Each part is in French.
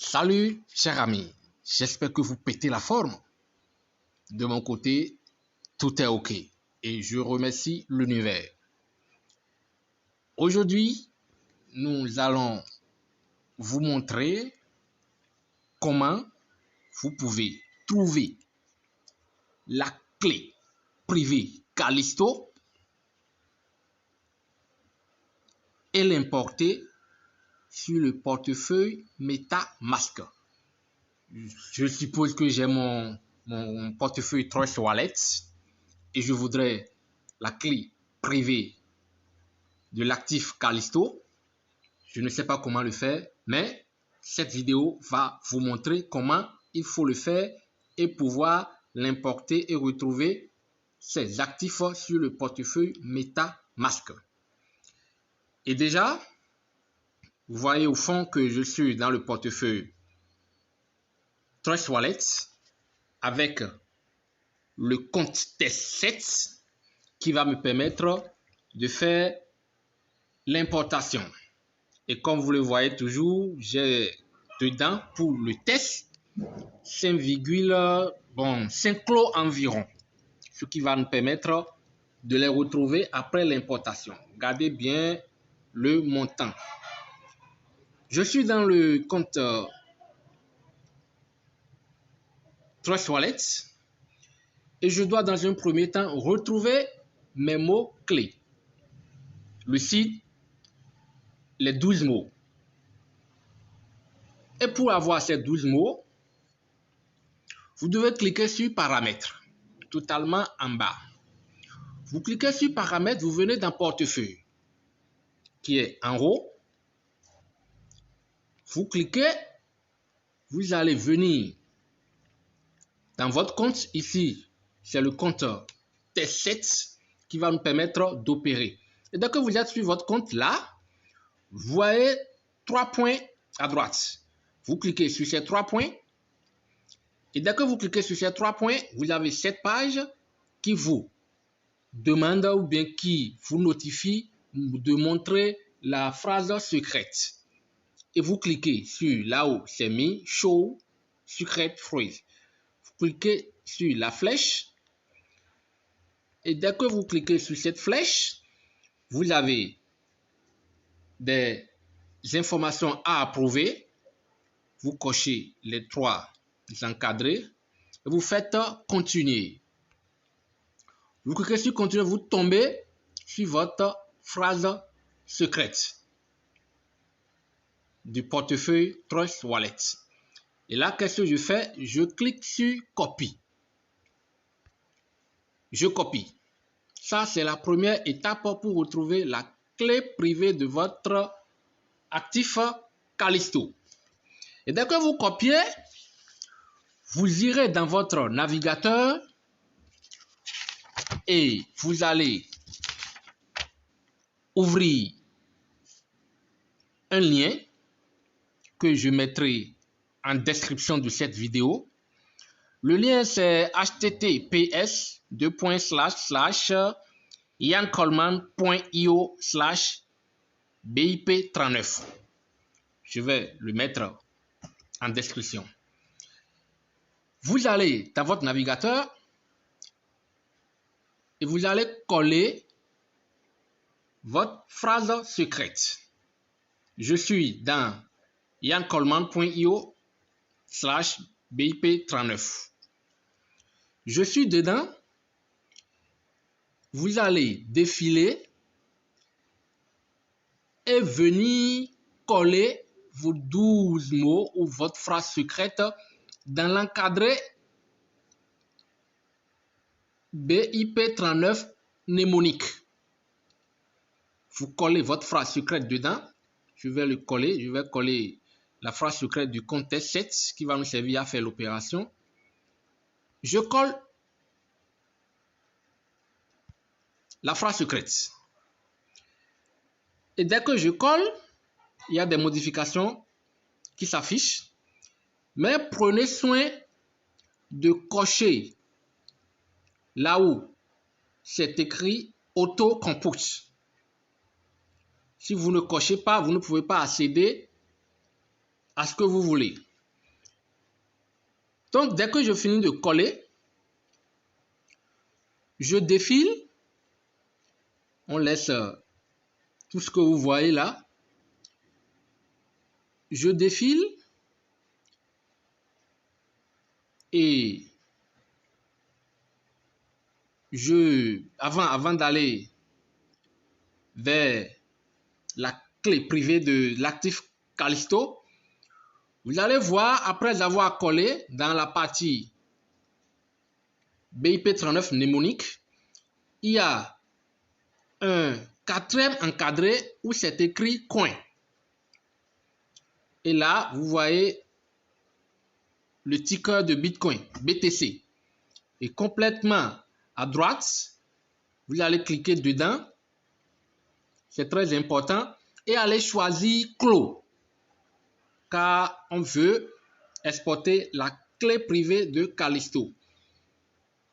Salut, chers amis. J'espère que vous pétez la forme. De mon côté, tout est OK. Et je remercie l'univers. Aujourd'hui, nous allons vous montrer comment vous pouvez trouver la clé privée Callisto et l'importer sur le portefeuille MetaMask. Je suppose que j'ai mon portefeuille Trust Wallet et je voudrais la clé privée de l'actif Callisto. Je ne sais pas comment le faire, mais cette vidéo va vous montrer comment il faut le faire et pouvoir l'importer et retrouver ces actifs sur le portefeuille MetaMask. Et déjà, vous voyez au fond que je suis dans le portefeuille Trust Wallet avec le compte Test7 qui va me permettre de faire l'importation. Et comme vous le voyez toujours, j'ai dedans pour le test 5 clos environ, ce qui va nous permettre de les retrouver après l'importation. Regardez bien le montant. Je suis dans le compte Trust Wallet et je dois dans un premier temps retrouver mes mots clés. Le site, les 12 mots. Et pour avoir ces 12 mots, vous devez cliquer sur paramètres, totalement en bas. Vous cliquez sur paramètres, vous venez dans portefeuille, qui est en haut. Vous cliquez, vous allez venir dans votre compte. Ici, c'est le compte Test7 qui va nous permettre d'opérer. Et dès que vous êtes sur votre compte là, vous voyez 3 points à droite. Vous cliquez sur ces 3 points. Et dès que vous cliquez sur ces 3 points, vous avez cette page qui vous demande ou bien qui vous notifie de montrer la phrase secrète. Et vous cliquez sur là-haut, c'est mis Show Secret Phrase. Vous cliquez sur la flèche. Et dès que vous cliquez sur cette flèche, vous avez des informations à approuver. Vous cochez les 3 encadrés et vous faites continuer. Vous cliquez sur continuer, vous tombez sur votre phrase secrète du portefeuille Trust Wallet. Et là, qu'est-ce que je fais? Je clique sur copie. Je copie. Ça, c'est la première étape pour retrouver la clé privée de votre actif Callisto. Et dès que vous copiez, vous irez dans votre navigateur et vous allez ouvrir un lien que je mettrai en description de cette vidéo. Le lien c'est https://iancoleman.io/BIP39. Je vais le mettre en description. Vous allez dans votre navigateur et vous allez coller votre phrase secrète. Je suis dans iancoleman.io/BIP39. Je suis dedans. Vous allez défiler et venir coller vos 12 mots ou votre phrase secrète dans l'encadré BIP39 mnémonique. Vous collez votre phrase secrète dedans. Je vais le coller. Je vais coller la phrase secrète du compte Test7 qui va nous servir à faire l'opération. Je colle la phrase secrète. Et dès que je colle, il y a des modifications qui s'affichent. Mais prenez soin de cocher là où c'est écrit Auto-compute. Si vous ne cochez pas, vous ne pouvez pas accéder à ce que vous voulez. Donc, dès que je finis de coller, je défile. On laisse tout ce que vous voyez là. Je défile et avant d'aller vers la clé privée de l'actif Callisto, vous allez voir, après avoir collé dans la partie BIP39 mnémonique, il y a un quatrième encadré où c'est écrit coin. Et là, vous voyez le ticker de Bitcoin, BTC. Et complètement à droite, vous allez cliquer dedans. C'est très important. Et allez choisir Clos. Car on veut exporter la clé privée de Callisto.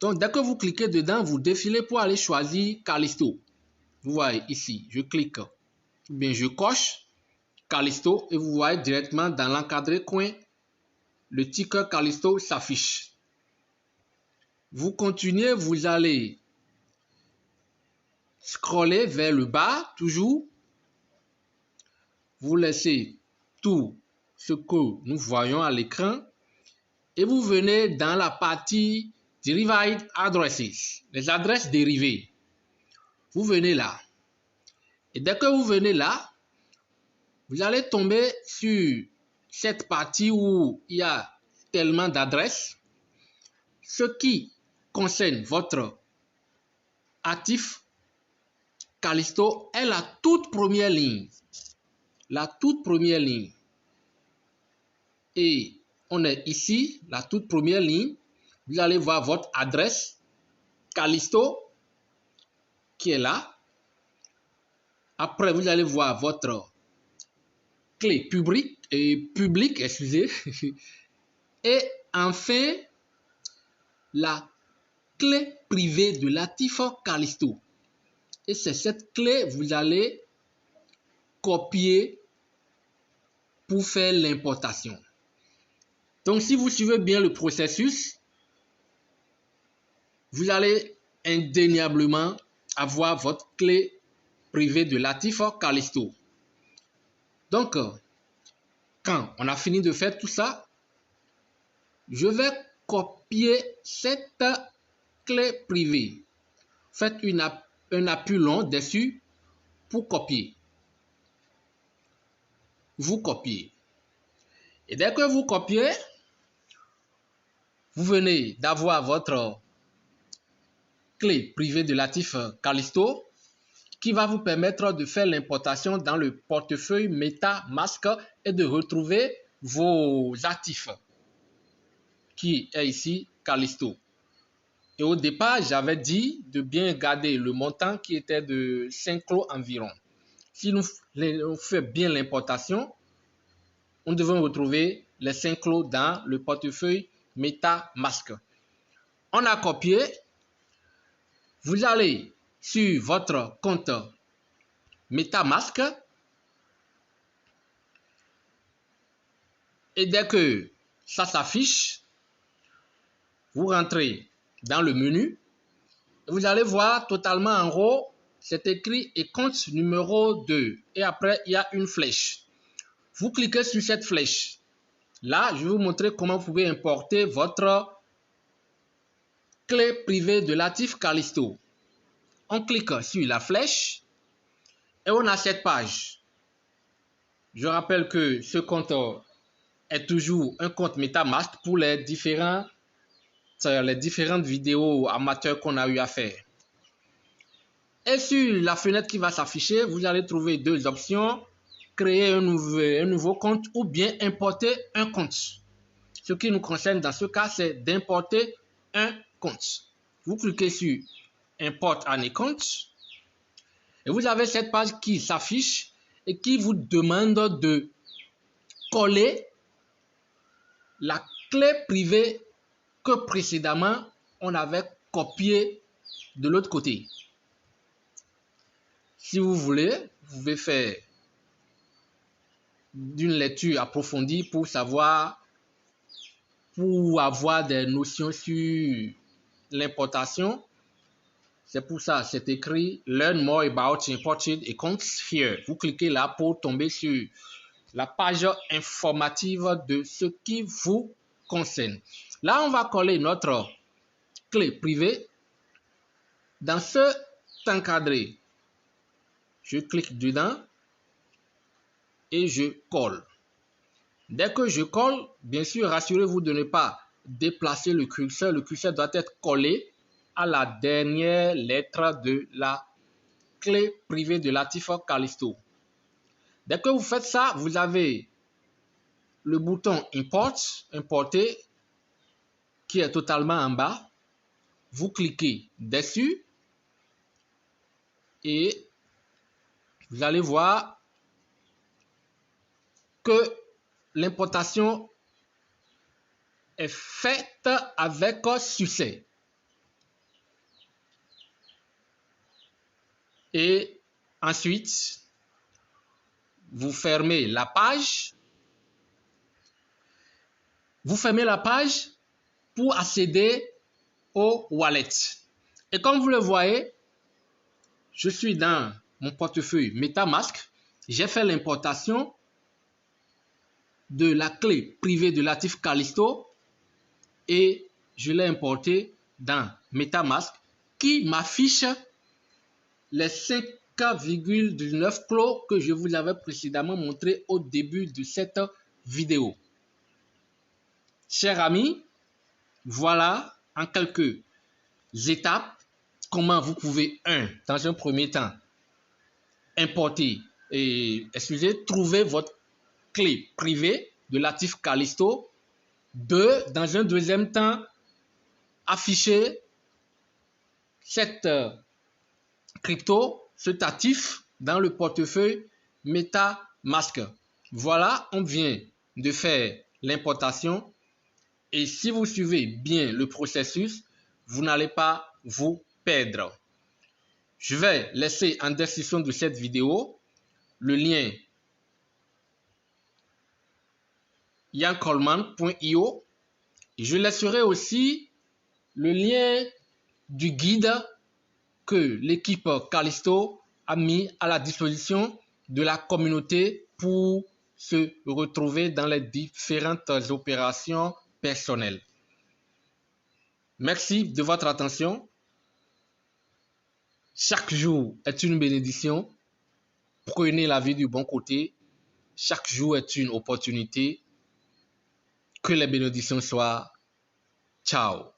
Donc, dès que vous cliquez dedans, vous défilez pour aller choisir Callisto. Vous voyez ici, je clique, ou bien je coche Callisto et vous voyez directement dans l'encadré coin, le ticker Callisto s'affiche. Vous continuez, vous allez scroller vers le bas, toujours. Vous laissez tout ce que nous voyons à l'écran et vous venez dans la partie Derived Addresses, les adresses dérivées. Vous venez là. Et dès que vous venez là, vous allez tomber sur cette partie où il y a tellement d'adresses. Ce qui concerne votre actif Callisto est la toute première ligne. La toute première ligne. Et on est ici, la toute première ligne. Vous allez voir votre adresse Callisto qui est là. Après, vous allez voir votre clé publique, excusez. Et enfin, la clé privée de l'actif Callisto. Et c'est cette clé que vous allez copier pour faire l'importation. Donc, si vous suivez bien le processus, vous allez indéniablement avoir votre clé privée de l'actif Callisto. Donc, quand on a fini de faire tout ça, je vais copier cette clé privée. Faites un appui long dessus pour copier. Vous copiez. Et dès que vous copiez, vous venez d'avoir votre clé privée de l'actif Callisto qui va vous permettre de faire l'importation dans le portefeuille MetaMask et de retrouver vos actifs qui est ici Callisto. Et au départ, j'avais dit de bien garder le montant qui était de 5 clos environ. Si nous faisons bien l'importation, on devrait retrouver les 5 clos dans le portefeuille MetaMask. On a copié. Vous allez sur votre compte MetaMask et dès que ça s'affiche, vous rentrez dans le menu. Vous allez voir totalement en haut, c'est écrit et compte numéro 2. Et après, il y a une flèche. Vous cliquez sur cette flèche. Là, je vais vous montrer comment vous pouvez importer votre clé privée de l'actif Callisto. On clique sur la flèche et on a cette page. Je rappelle que ce compte est toujours un compte MetaMask pour les différentes vidéos amateurs qu'on a eu à faire. Et sur la fenêtre qui va s'afficher, vous allez trouver deux options. Créer un nouveau compte ou bien importer un compte. Ce qui nous concerne dans ce cas, c'est d'importer un compte. Vous cliquez sur Import an account et vous avez cette page qui s'affiche et qui vous demande de coller la clé privée que précédemment on avait copiée de l'autre côté. Si vous voulez, vous pouvez faire d'une lecture approfondie pour savoir pour avoir des notions sur l'importation. C'est pour ça, c'est écrit Learn more about imported accounts here. Vous cliquez là pour tomber sur la page informative de ce qui vous concerne. Là, on va coller notre clé privée dans cet encadré. Je clique dedans et je colle. Dès que je colle, bien sûr, rassurez-vous de ne pas déplacer le curseur. Le curseur doit être collé à la dernière lettre de la clé privée de Latif Callisto. Dès que vous faites ça, vous avez le bouton Import, importer, qui est totalement en bas. Vous cliquez dessus et vous allez voir que l'importation est faite avec succès. Et ensuite, vous fermez la page. Vous fermez la page pour accéder au wallet. Et comme vous le voyez, je suis dans mon portefeuille MetaMask. J'ai fait l'importation de la clé privée de Latif Callisto et je l'ai importé dans MetaMask qui m'affiche les 5,19 clos que je vous avais précédemment montré au début de cette vidéo. Chers amis, voilà en quelques étapes comment vous pouvez, dans un premier temps, importer et trouver votre clé privée de Latif Callisto. 2, dans un deuxième temps, afficher cette crypto, cet actif dans le portefeuille MetaMask. Voilà, on vient de faire l'importation et si vous suivez bien le processus, vous n'allez pas vous perdre. Je vais laisser en description de cette vidéo le lien iancoleman.io. Je laisserai aussi le lien du guide que l'équipe Callisto a mis à la disposition de la communauté pour se retrouver dans les différentes opérations personnelles. Merci de votre attention. Chaque jour est une bénédiction. Prenez la vie du bon côté. Chaque jour est une opportunité. Que les bénédictions soient. Ciao.